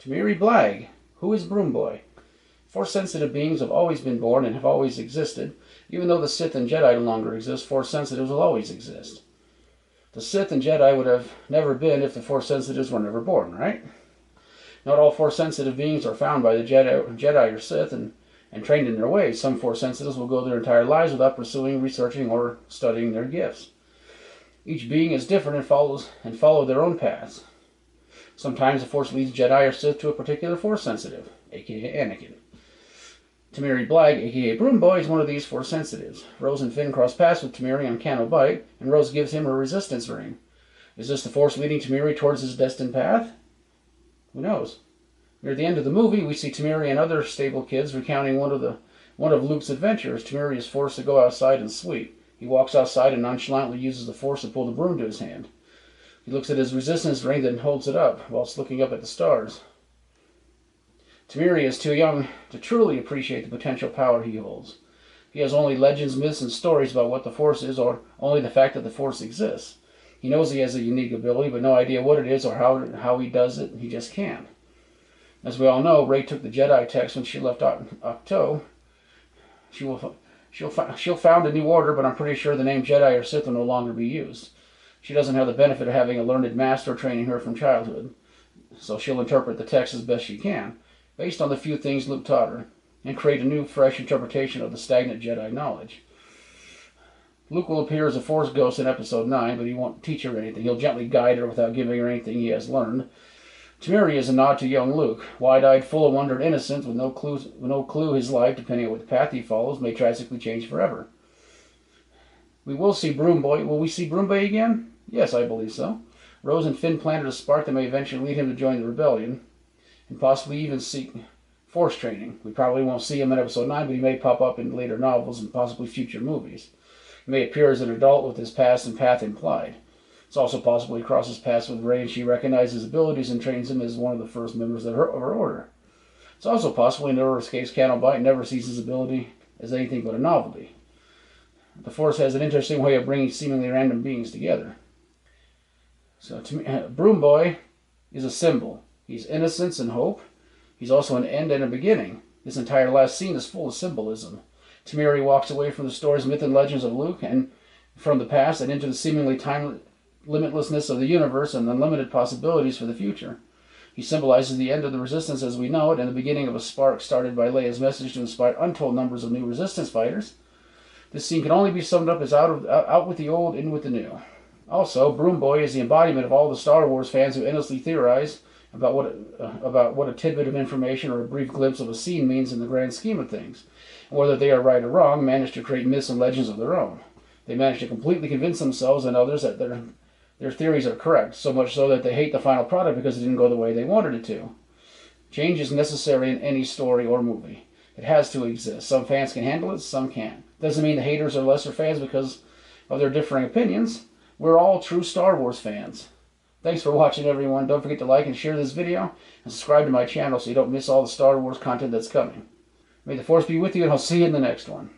Temiri Blagg. Who is Broom Boy? Force-sensitive beings have always been born and have always existed. Even though the Sith and Jedi no longer exist, Force-sensitives will always exist. The Sith and Jedi would have never been if the Force-sensitives were never born, right? Not all Force-sensitive beings are found by the Jedi or Sith and trained in their ways. Some Force-sensitives will go their entire lives without pursuing, researching, or studying their gifts. Each being is different and follow their own paths. Sometimes the Force leads Jedi or Sith to a particular Force-sensitive, aka Anakin. Temiri Blagg, aka Broom Boy, is one of these Force-sensitives. Rose and Finn cross paths with Temiri on Canto Bight, and Rose gives him her resistance ring. Is this the Force leading Temiri towards his destined path? Who knows? Near the end of the movie, we see Temiri and other stable kids recounting one of Luke's adventures. Temiri is forced to go outside and sweep. He walks outside and nonchalantly uses the Force to pull the broom to his hand. He looks at his resistance ring, then holds it up, whilst looking up at the stars. Temiri is too young to truly appreciate the potential power he holds. He has only legends, myths, and stories about what the Force is, or only the fact that the Force exists. He knows he has a unique ability, but no idea what it is or how he does it. He just can't. As we all know, Rey took the Jedi text when she left Octo. She'll found a new order, but I'm pretty sure the name Jedi or Sith will no longer be used. She doesn't have the benefit of having a learned master training her from childhood, so she'll interpret the text as best she can, based on the few things Luke taught her, and create a new, fresh interpretation of the stagnant Jedi knowledge. Luke will appear as a Force ghost in Episode 9, but he won't teach her anything. He'll gently guide her without giving her anything he has learned. Temiri is a nod to young Luke, wide-eyed, full of wonder and innocence, with no clue his life, depending on what path he follows, may tragically change forever. We will see Broom Boy. Will we see Broom Boy again? Yes, I believe so. Rose and Finn planted a spark that may eventually lead him to join the rebellion, and possibly even seek Force training. We probably won't see him in Episode 9, but he may pop up in later novels and possibly future movies. He may appear as an adult with his past and path implied. It's also possible he crosses paths with Rey and she recognizes his abilities and trains him as one of the first members of her order. It's also possible he never escapes Canto Bight and never sees his ability as anything but a novelty. The Force has an interesting way of bringing seemingly random beings together. So, Broom Boy is a symbol. He's innocence and hope. He's also an end and a beginning. This entire last scene is full of symbolism. Temiri walks away from the stories, myth, and legends of Luke and from the past and into the seemingly limitlessness of the universe and unlimited possibilities for the future. He symbolizes the end of the Resistance as we know it and the beginning of a spark started by Leia's message to inspire untold numbers of new Resistance fighters. This scene can only be summed up as out with the old, in with the new. Also, Broom Boy is the embodiment of all the Star Wars fans who endlessly theorize about what a tidbit of information or a brief glimpse of a scene means in the grand scheme of things. And whether they are right or wrong, manage to create myths and legends of their own. They manage to completely convince themselves and others that their theories are correct, so much so that they hate the final product because it didn't go the way they wanted it to. Change is necessary in any story or movie. It has to exist. Some fans can handle it, some can't. Doesn't mean the haters are lesser fans because of their differing opinions. We're all true Star Wars fans. Thanks for watching, everyone. Don't forget to like and share this video, and subscribe to my channel so you don't miss all the Star Wars content that's coming. May the Force be with you, and I'll see you in the next one.